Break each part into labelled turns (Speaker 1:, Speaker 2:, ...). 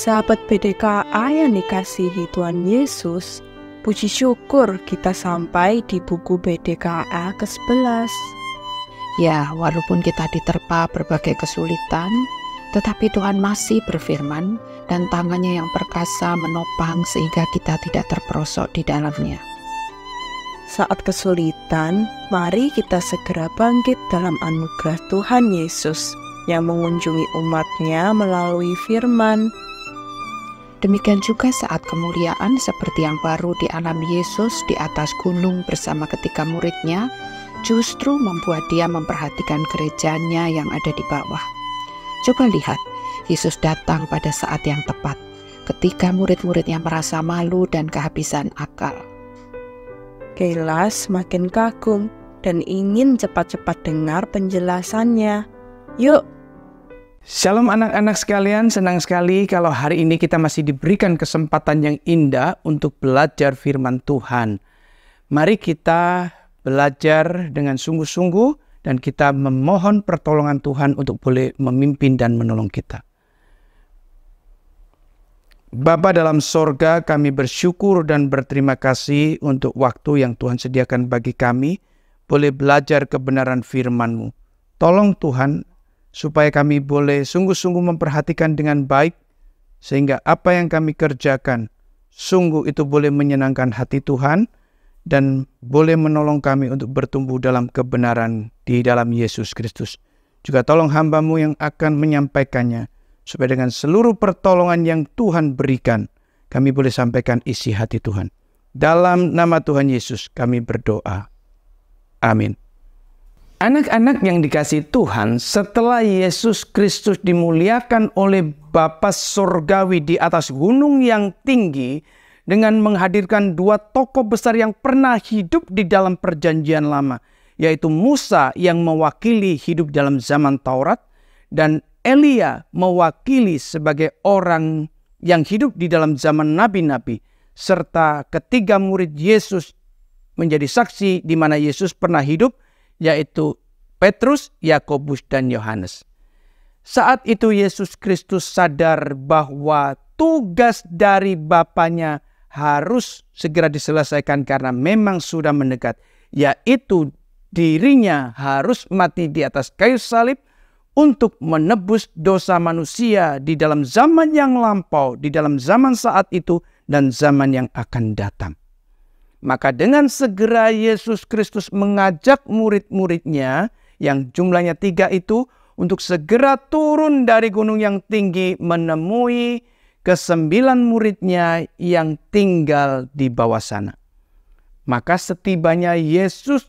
Speaker 1: Sahabat BDKA yang dikasihi Tuhan Yesus, puji syukur kita sampai di buku BDKA ke-11.
Speaker 2: Ya, walaupun kita diterpa berbagai kesulitan, tetapi Tuhan masih berfirman dan tangannya yang perkasa menopang sehingga kita tidak terperosok di dalamnya.
Speaker 1: Saat kesulitan, mari kita segera bangkit dalam anugerah Tuhan Yesus yang mengunjungi umat-Nya melalui firman.
Speaker 2: Demikian juga saat kemuliaan seperti yang baru dialami Yesus di atas gunung bersama ketiga murid-Nya, justru membuat Dia memperhatikan gerejanya yang ada di bawah. Coba lihat, Yesus datang pada saat yang tepat, ketika murid-muridnya merasa malu dan kehabisan akal.
Speaker 1: Keila semakin kagum dan ingin cepat-cepat dengar penjelasannya. Yuk!
Speaker 3: Shalom anak-anak sekalian, senang sekali kalau hari ini kita masih diberikan kesempatan yang indah untuk belajar firman Tuhan. Mari kita belajar dengan sungguh-sungguh dan kita memohon pertolongan Tuhan untuk boleh memimpin dan menolong kita. Bapa dalam sorga, kami bersyukur dan berterima kasih untuk waktu yang Tuhan sediakan bagi kami, boleh belajar kebenaran firman-Mu. Tolong Tuhan, supaya kami boleh sungguh-sungguh memperhatikan dengan baik, sehingga apa yang kami kerjakan, sungguh itu boleh menyenangkan hati Tuhan, dan boleh menolong kami untuk bertumbuh dalam kebenaran di dalam Yesus Kristus. Juga tolong hamba-Mu yang akan menyampaikannya, supaya dengan seluruh pertolongan yang Tuhan berikan, kami boleh sampaikan isi hati Tuhan. Dalam nama Tuhan Yesus kami berdoa. Amin. Anak-anak yang dikasihi Tuhan, setelah Yesus Kristus dimuliakan oleh Bapa Surgawi di atas gunung yang tinggi dengan menghadirkan dua tokoh besar yang pernah hidup di dalam perjanjian lama, yaitu Musa yang mewakili hidup dalam zaman Taurat dan Elia mewakili sebagai orang yang hidup di dalam zaman nabi-nabi, serta ketiga murid Yesus menjadi saksi di mana Yesus pernah hidup, yaitu Petrus, Yakobus, dan Yohanes. Saat itu Yesus Kristus sadar bahwa tugas dari Bapanya harus segera diselesaikan karena memang sudah mendekat, yaitu dirinya harus mati di atas kayu salib untuk menebus dosa manusia di dalam zaman yang lampau, di dalam zaman saat itu, dan zaman yang akan datang. Maka dengan segera Yesus Kristus mengajak murid-muridnya yang jumlahnya 3 itu untuk segera turun dari gunung yang tinggi menemui ke-9 muridnya yang tinggal di bawah sana. Maka setibanya Yesus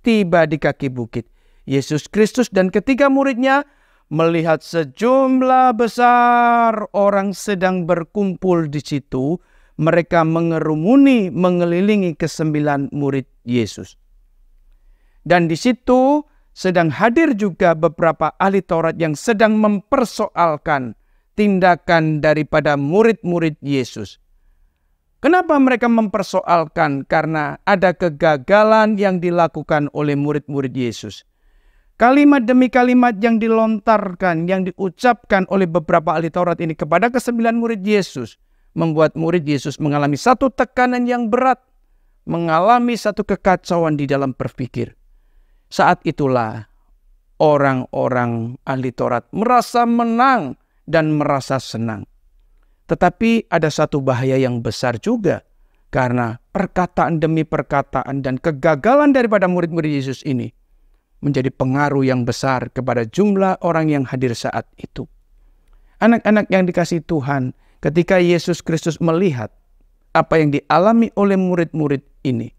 Speaker 3: tiba di kaki bukit, Yesus Kristus dan ketiga muridnya melihat sejumlah besar orang sedang berkumpul di situ. Mereka mengerumuni mengelilingi ke-9 murid Yesus. Dan di situ sedang hadir juga beberapa ahli Taurat yang sedang mempersoalkan tindakan daripada murid-murid Yesus. Kenapa mereka mempersoalkan? Karena ada kegagalan yang dilakukan oleh murid-murid Yesus. Kalimat demi kalimat yang dilontarkan, yang diucapkan oleh beberapa ahli Taurat ini kepada ke-9 murid Yesus, membuat murid Yesus mengalami satu tekanan yang berat, mengalami satu kekacauan di dalam berpikir. Saat itulah orang-orang ahli Taurat merasa menang dan merasa senang. Tetapi ada satu bahaya yang besar juga, karena perkataan demi perkataan dan kegagalan daripada murid-murid Yesus ini menjadi pengaruh yang besar kepada jumlah orang yang hadir saat itu. Anak-anak yang dikasihi Tuhan, ketika Yesus Kristus melihat apa yang dialami oleh murid-murid ini,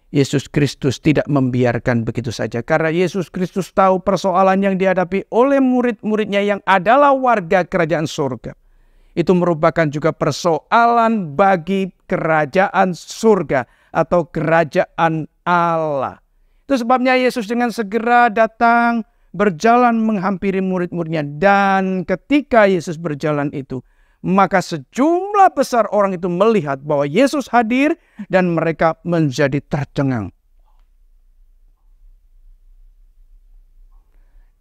Speaker 3: Yesus Kristus tidak membiarkan begitu saja. Karena Yesus Kristus tahu persoalan yang dihadapi oleh murid-muridnya yang adalah warga kerajaan surga. Itu merupakan juga persoalan bagi kerajaan surga atau kerajaan Allah. Itu sebabnya Yesus dengan segera datang, berjalan menghampiri murid-muridnya. Dan ketika Yesus berjalan itu, maka sejumlah besar orang itu melihat bahwa Yesus hadir dan mereka menjadi tercengang.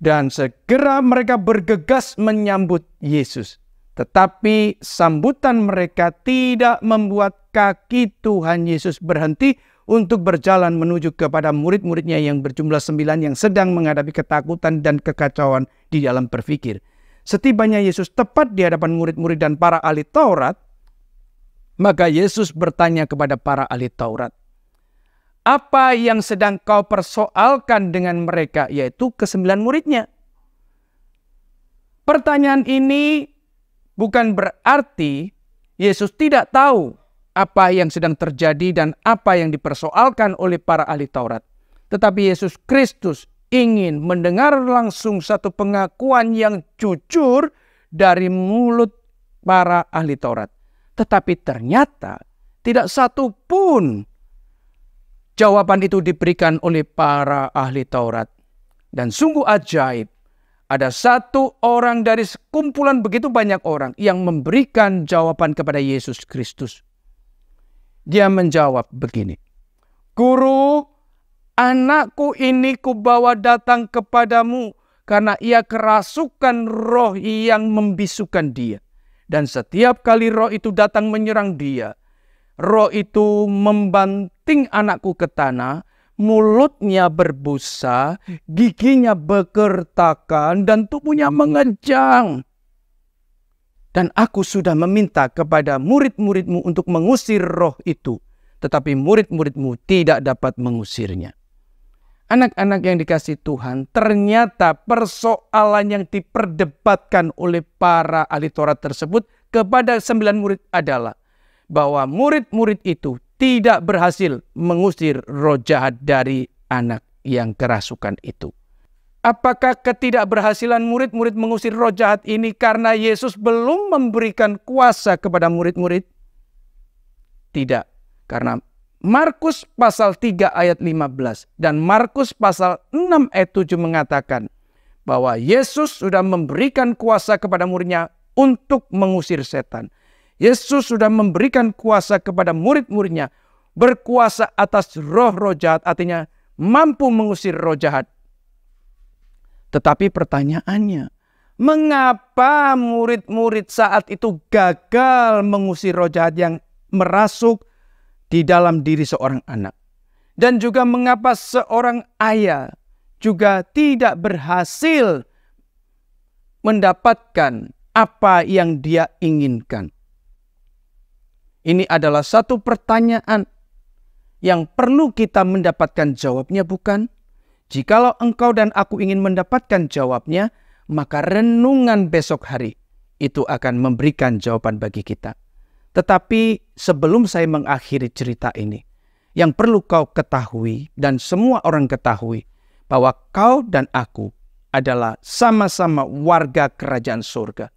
Speaker 3: Dan segera mereka bergegas menyambut Yesus. Tetapi sambutan mereka tidak membuat kaki Tuhan Yesus berhenti untuk berjalan menuju kepada murid-muridnya yang berjumlah 9 yang sedang menghadapi ketakutan dan kekacauan di dalam berpikir. Setibanya Yesus tepat di hadapan murid-murid dan para ahli Taurat, maka Yesus bertanya kepada para ahli Taurat, "Apa yang sedang kau persoalkan dengan mereka?" Yaitu ke-9 muridnya. Pertanyaan ini bukan berarti Yesus tidak tahu apa yang sedang terjadi dan apa yang dipersoalkan oleh para ahli Taurat. Tetapi Yesus Kristus ingin mendengar langsung satu pengakuan yang jujur dari mulut para ahli Taurat. Tetapi ternyata tidak satu pun jawaban itu diberikan oleh para ahli Taurat. Dan sungguh ajaib, ada satu orang dari sekumpulan begitu banyak orang yang memberikan jawaban kepada Yesus Kristus. Dia menjawab begini, "Guru, anakku ini kubawa datang kepadamu karena ia kerasukan roh yang membisukan dia. Dan setiap kali roh itu datang menyerang dia, roh itu membanting anakku ke tanah, mulutnya berbusa, giginya bekertakan, dan tubuhnya mengejang. Dan aku sudah meminta kepada murid-muridmu untuk mengusir roh itu, tetapi murid-muridmu tidak dapat mengusirnya." Anak-anak yang dikasihi Tuhan, ternyata persoalan yang diperdebatkan oleh para ahli Taurat tersebut kepada 9 murid adalah bahwa murid-murid itu tidak berhasil mengusir roh jahat dari anak yang kerasukan itu. Apakah ketidakberhasilan murid-murid mengusir roh jahat ini karena Yesus belum memberikan kuasa kepada murid-murid? Tidak, karena Markus pasal 3 ayat 15 dan Markus pasal 6 ayat 7 mengatakan bahwa Yesus sudah memberikan kuasa kepada muridnya untuk mengusir setan. Yesus sudah memberikan kuasa kepada murid-muridnya, berkuasa atas roh-roh jahat, artinya mampu mengusir roh jahat. Tetapi pertanyaannya, mengapa murid-murid saat itu gagal mengusir roh jahat yang merasuk di dalam diri seorang anak? Dan juga mengapa seorang ayah juga tidak berhasil mendapatkan apa yang dia inginkan? Ini adalah satu pertanyaan yang perlu kita mendapatkan jawabnya, bukan? Jikalau engkau dan aku ingin mendapatkan jawabnya, maka renungan besok hari itu akan memberikan jawaban bagi kita. Tetapi sebelum saya mengakhiri cerita ini, yang perlu kau ketahui dan semua orang ketahui, bahwa kau dan aku adalah sama-sama warga kerajaan surga.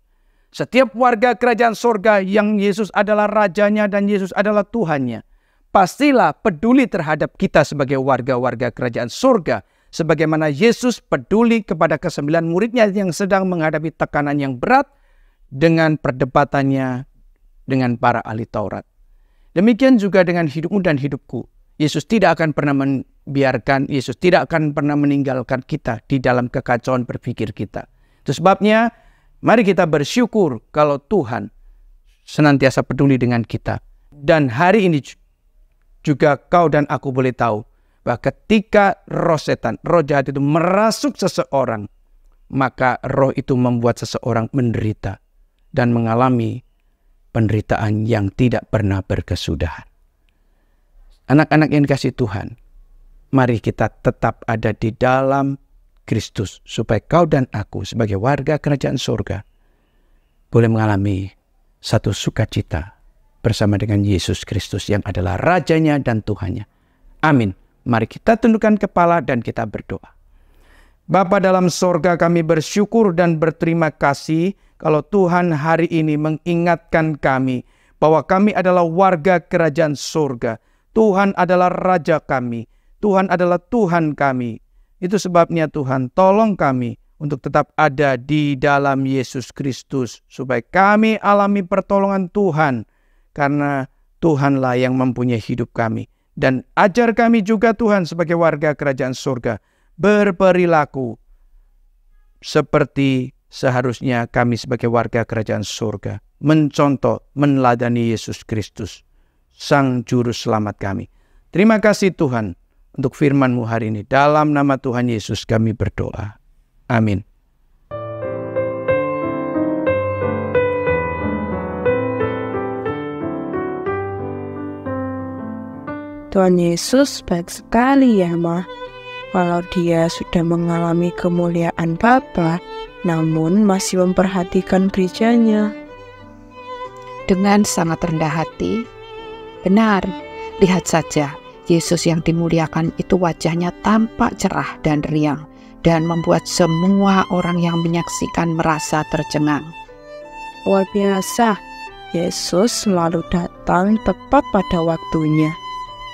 Speaker 3: Setiap warga kerajaan surga yang Yesus adalah rajanya dan Yesus adalah Tuhannya, pastilah peduli terhadap kita sebagai warga-warga kerajaan surga, sebagaimana Yesus peduli kepada ke-9 muridnya yang sedang menghadapi tekanan yang berat dengan perdebatannya dengan para ahli Taurat. Demikian juga dengan hidupmu dan hidupku. Yesus tidak akan pernah membiarkan, Yesus tidak akan pernah meninggalkan kita di dalam kekacauan berpikir kita. Itu sebabnya mari kita bersyukur kalau Tuhan senantiasa peduli dengan kita. Dan hari ini juga kau dan aku boleh tahu bahwa ketika roh setan, roh jahat itu merasuk seseorang, maka roh itu membuat seseorang menderita dan mengalami penderitaan yang tidak pernah berkesudahan. Anak-anak yang dikasihi Tuhan, mari kita tetap ada di dalam Kristus, supaya kau dan aku sebagai warga kerajaan surga boleh mengalami satu sukacita bersama dengan Yesus Kristus yang adalah Rajanya dan Tuhannya. Amin. Mari kita tundukkan kepala dan kita berdoa. Bapa dalam sorga, kami bersyukur dan berterima kasih kalau Tuhan hari ini mengingatkan kami bahwa kami adalah warga kerajaan surga. Tuhan adalah Raja kami. Tuhan adalah Tuhan kami. Itu sebabnya Tuhan, tolong kami untuk tetap ada di dalam Yesus Kristus, supaya kami alami pertolongan Tuhan, karena Tuhanlah yang mempunyai hidup kami. Dan ajar kami juga Tuhan sebagai warga kerajaan surga, berperilaku seperti seharusnya kami sebagai warga kerajaan surga mencontoh, meneladani Yesus Kristus, Sang Juru Selamat kami. Terima kasih Tuhan untuk firman-Mu hari ini. Dalam nama Tuhan Yesus kami berdoa. Amin.
Speaker 1: Tuhan Yesus baik sekali ya, Ma. Walau dia sudah mengalami kemuliaan Bapa, namun masih memperhatikan gerejanya.
Speaker 2: Dengan sangat rendah hati, benar, lihat saja, Yesus yang dimuliakan itu wajahnya tampak cerah dan riang, dan membuat semua orang yang menyaksikan merasa tercengang.
Speaker 1: Luar biasa, Yesus selalu datang tepat pada waktunya.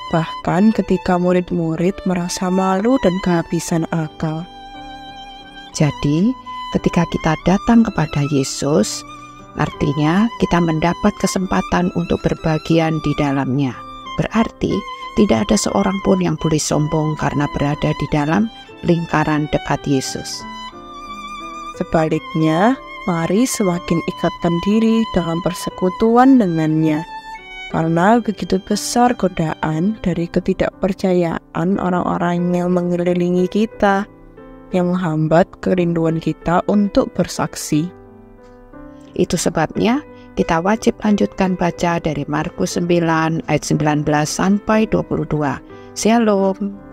Speaker 1: Bahkan ketika murid-murid merasa malu dan kehabisan akal.
Speaker 2: Jadi, ketika kita datang kepada Yesus, artinya kita mendapat kesempatan untuk berbagian di dalamnya. Berarti, tidak ada seorang pun yang boleh sombong karena berada di dalam lingkaran dekat Yesus.
Speaker 1: Sebaliknya, mari semakin ikatkan diri dalam persekutuan dengannya. Karena begitu besar godaan dari ketidakpercayaan orang-orang yang mengelilingi kita, yang menghambat kerinduan kita untuk bersaksi.
Speaker 2: Itu sebabnya kita wajib lanjutkan baca dari Markus 9 ayat 19 sampai 22. Shalom.